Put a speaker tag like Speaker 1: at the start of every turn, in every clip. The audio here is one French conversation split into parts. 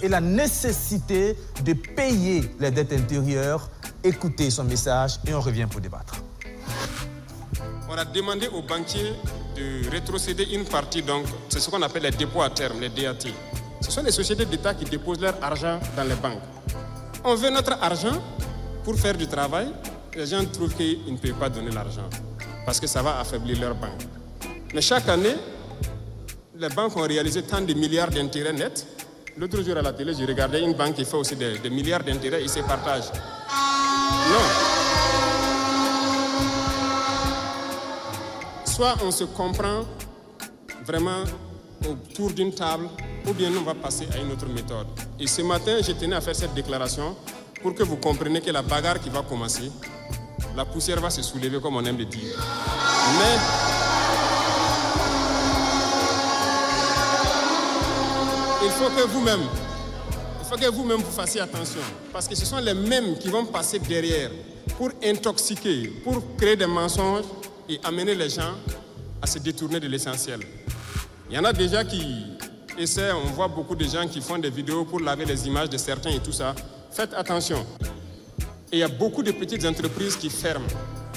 Speaker 1: et la nécessité de payer les dettes intérieures. Écoutez son message et on revient pour débattre.
Speaker 2: On a demandé aux banquiers de rétrocéder une partie, donc c'est ce qu'on appelle les dépôts à terme, les DAT. Ce sont les sociétés d'État qui déposent leur argent dans les banques. On veut notre argent pour faire du travail. Les gens trouvent qu'ils ne peuvent pas donner l'argent parce que ça va affaiblir leur banque. Mais chaque année, les banques ont réalisé tant de milliards d'intérêts nets. L'autre jour à la télé, j'ai regardé une banque qui fait aussi des milliards d'intérêts, ils se partagent. Non. Soit on se comprend vraiment autour d'une table, ou bien nous on va passer à une autre méthode. Et ce matin, je tenais à faire cette déclaration pour que vous compreniez que la bagarre qui va commencer, la poussière va se soulever comme on aime le dire. Mais il faut que vous-même vous fassiez attention, parce que ce sont les mêmes qui vont passer derrière pour intoxiquer, pour créer des mensonges et amener les gens à se détourner de l'essentiel. Il y en a déjà qui essaient, on voit beaucoup de gens qui font des vidéos pour laver les images de certains et tout ça. Faites attention. Et il y a beaucoup de petites entreprises qui ferment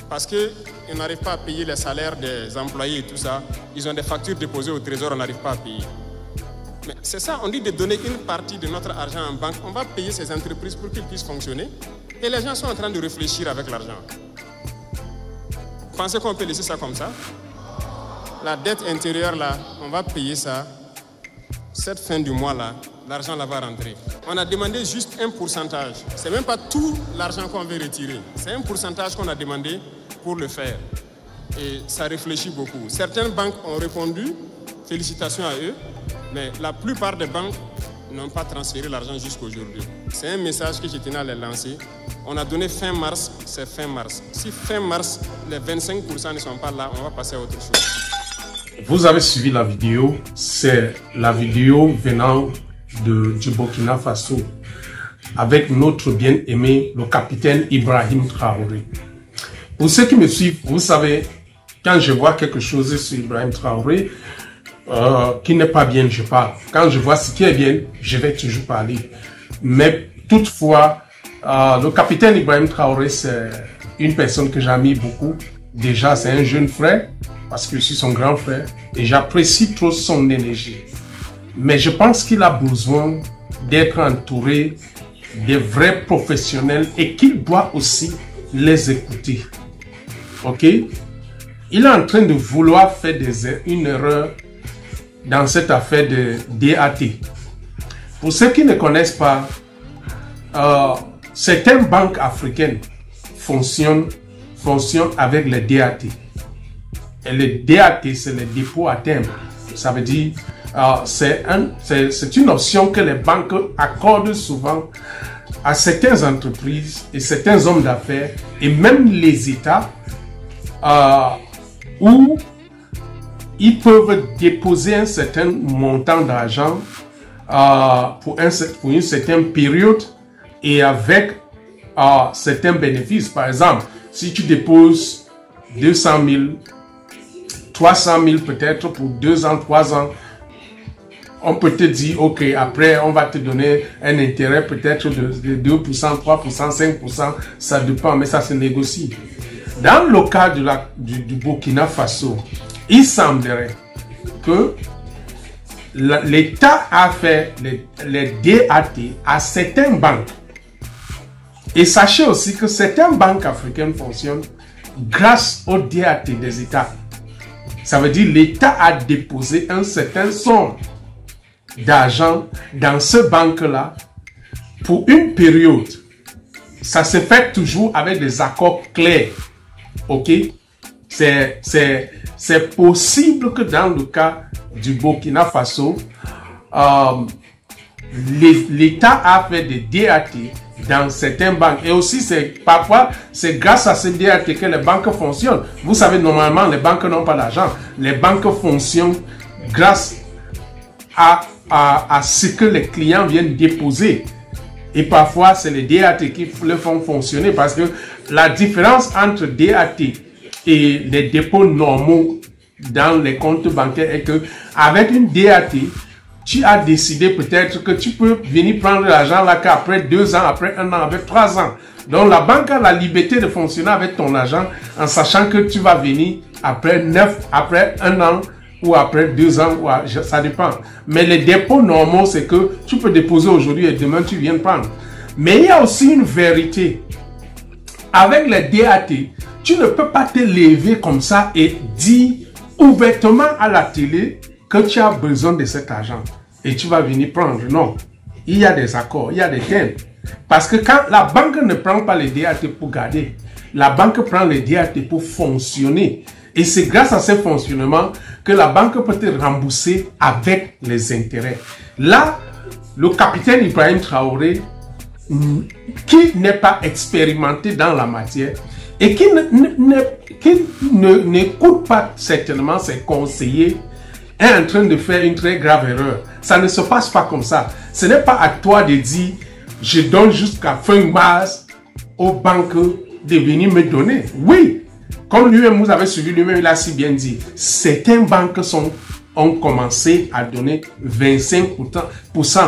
Speaker 2: parce qu'ils n'arrivent pas à payer les salaires des employés et tout ça. Ils ont des factures déposées au trésor, on n'arrive pas à payer. Mais c'est ça, on dit de donner une partie de notre argent en banque. On va payer ces entreprises pour qu'ils puissent fonctionner. Et les gens sont en train de réfléchir avec l'argent. Vous pensez qu'on peut laisser ça comme ça? La dette intérieure là, on va payer ça. Cette fin du mois là, l'argent là va rentrer. On a demandé juste un pourcentage. C'est même pas tout l'argent qu'on veut retirer. C'est un pourcentage qu'on a demandé pour le faire. Et ça réfléchit beaucoup. Certaines banques ont répondu, félicitations à eux, mais la plupart des banques n'ont pas transféré l'argent jusqu'aujourd'hui. C'est un message que je tenais à les lancer. On a donné fin mars, c'est fin mars. Si fin mars, les 25% ne sont pas là, on va passer à autre chose.
Speaker 3: Vous avez suivi la vidéo, c'est la vidéo venant du Burkina Faso avec notre bien-aimé, le capitaine Ibrahim Traoré. Pour ceux qui me suivent, vous savez, quand je vois quelque chose sur Ibrahim Traoré, qui n'est pas bien, je parle. Quand je vois ce qui est bien, je vais toujours parler. Mais toutefois, le capitaine Ibrahim Traoré, c'est une personne que j'admire beaucoup. Déjà, c'est un jeune frère, parce que je suis son grand frère, et j'apprécie trop son énergie. Mais je pense qu'il a besoin d'être entouré de vrais professionnels et qu'il doit aussi les écouter. Ok? Il est en train de vouloir faire une erreur dans cette affaire de DAT. Pour ceux qui ne connaissent pas, certaines banques africaines fonctionnent avec les DAT. Et les DAT, c'est les dépôts à terme. Ça veut dire, c'est une option que les banques accordent souvent à certaines entreprises et certains hommes d'affaires et même les États où ils peuvent déposer un certain montant d'argent pour une certaine période et avec certains bénéfices. Par exemple, si tu déposes 200 000, 300 000 peut-être pour 2 ans, 3 ans, on peut te dire, ok, après on va te donner un intérêt peut-être de 2%, 3%, 5%, ça dépend, mais ça se négocie. Dans le cas du Burkina Faso, il semblerait que l'État a fait les DAT à certaines banques. Et sachez aussi que certaines banques africaines fonctionnent grâce aux DAT des États. Ça veut dire l'État a déposé un certain somme d'argent dans ce banque-là pour une période. Ça se fait toujours avec des accords clairs. Ok? C'est possible que dans le cas du Burkina Faso, l'État a fait des DAT dans certaines banques. Et aussi, parfois, c'est grâce à ces DAT que les banques fonctionnent. Vous savez, normalement, les banques n'ont pas d'argent. Les banques fonctionnent grâce à ce que les clients viennent déposer. Et parfois, c'est les DAT qui le font fonctionner parce que la différence entre DAT et les dépôts normaux dans les comptes bancaires est que avec une DAT, tu as décidé peut-être que tu peux venir prendre l'argent là qu'après 2 ans, après 1 an, après 3 ans. Donc la banque a la liberté de fonctionner avec ton argent en sachant que tu vas venir après 1 an ou après 2 ans, ça dépend. Mais les dépôts normaux, c'est que tu peux déposer aujourd'hui et demain tu viens prendre. Mais il y a aussi une vérité. Avec les DAT, tu ne peux pas te lever comme ça et dire ouvertement à la télé que tu as besoin de cet argent et tu vas venir prendre. Non, il y a des accords, il y a des thèmes. Parce que quand la banque ne prend pas les DAT pour garder, la banque prend les DAT pour fonctionner. Et c'est grâce à ce fonctionnement que la banque peut te rembourser avec les intérêts. Là, le capitaine Ibrahim Traoré, qui n'est pas expérimenté dans la matière et qui n'écoute pas certainement ses conseillers, est en train de faire une très grave erreur. Ça ne se passe pas comme ça. Ce n'est pas à toi de dire je donne jusqu'à fin mars aux banques de venir me donner. Oui, comme lui-même, vous avez suivi lui-même, il a si bien dit, certaines banques ont commencé à donner 25%.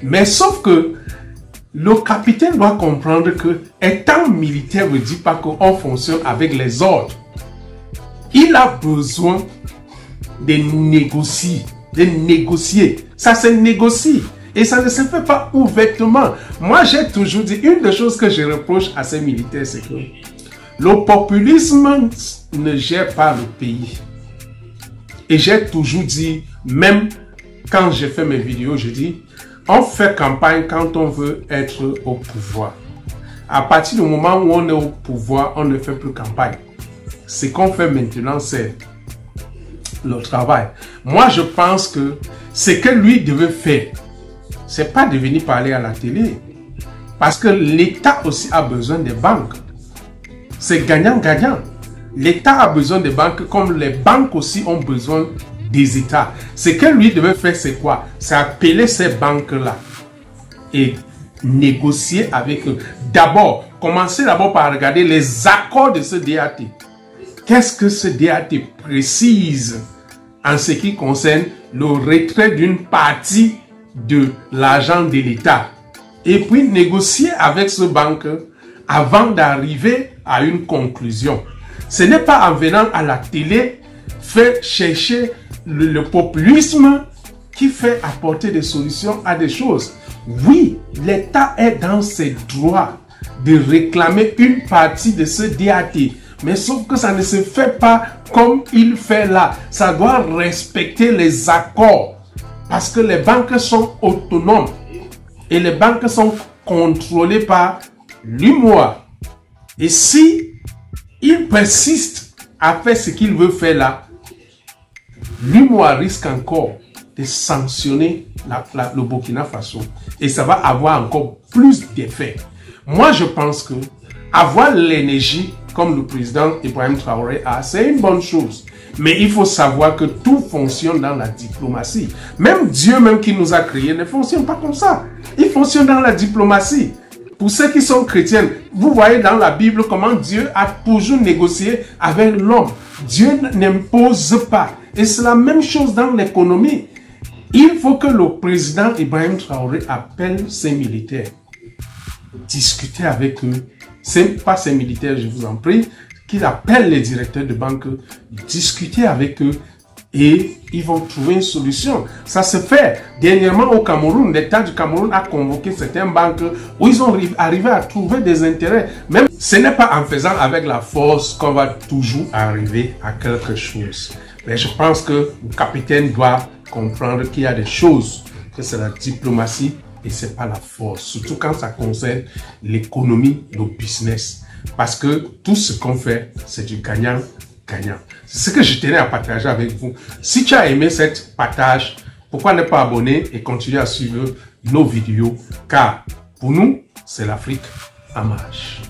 Speaker 3: Mais sauf que le capitaine doit comprendre que étant militaire ne dit pas qu'on fonctionne avec les ordres. Il a besoin de négocier. Ça se négocie. Et ça ne se fait pas ouvertement. Moi, j'ai toujours dit, une des choses que je reproche à ces militaires, c'est que le populisme ne gère pas le pays. Et j'ai toujours dit, même quand j'ai fait mes vidéos, je dis, on fait campagne quand on veut être au pouvoir. À partir du moment où on est au pouvoir, on ne fait plus campagne. Ce qu'on fait maintenant, c'est le travail. Moi, je pense que ce que lui devait faire, c'est pas de venir parler à la télé. Parce que l'État aussi a besoin des banques. C'est gagnant-gagnant. L'État a besoin des banques comme les banques aussi ont besoin des États. Ce que lui devait faire, c'est quoi? C'est appeler ces banques-là et négocier avec eux. D'abord, commencer d'abord par regarder les accords de ce DAT. Qu'est-ce que ce DAT précise en ce qui concerne le retrait d'une partie de l'argent de l'État? Et puis négocier avec ce banque avant d'arriver à une conclusion. Ce n'est pas en venant à la télé faire chercher le populisme qui fait apporter des solutions à des choses. Oui, l'État est dans ses droits de réclamer une partie de ce DAT. Mais sauf que ça ne se fait pas comme il fait là. Ça doit respecter les accords. Parce que les banques sont autonomes. Et les banques sont contrôlées par l'UEMOA. Et si il persiste à faire ce qu'il veut faire là, l'UEMOA risque encore de sanctionner le Burkina Faso. Et ça va avoir encore plus d'effets. Moi, je pense que avoir l'énergie comme le président Ibrahim Traoré a, c'est une bonne chose. Mais il faut savoir que tout fonctionne dans la diplomatie. Même Dieu même qui nous a créés ne fonctionne pas comme ça. Il fonctionne dans la diplomatie. Pour ceux qui sont chrétiens, vous voyez dans la Bible comment Dieu a toujours négocié avec l'homme. Dieu n'impose pas. Et c'est la même chose dans l'économie. Il faut que le président Ibrahim Traoré appelle ses militaires. Discuter avec eux. C'est pas ces militaires, je vous en prie, qu'il appelle les directeurs de banque, discuter avec eux et ils vont trouver une solution. Ça se fait. Dernièrement au Cameroun, l'État du Cameroun a convoqué certaines banques où ils ont arrivé à trouver des intérêts. Même ce n'est pas en faisant avec la force qu'on va toujours arriver à quelque chose. Mais je pense que le capitaine doit comprendre qu'il y a des choses, que c'est la diplomatie et c'est pas la force. Surtout quand ça concerne l'économie, le business. Parce que tout ce qu'on fait, c'est du gagnant-gagnant. C'est ce que je tenais à partager avec vous. Si tu as aimé cette partage, pourquoi ne pas abonner et continuer à suivre nos vidéos? Car pour nous, c'est l'Afrique en marche.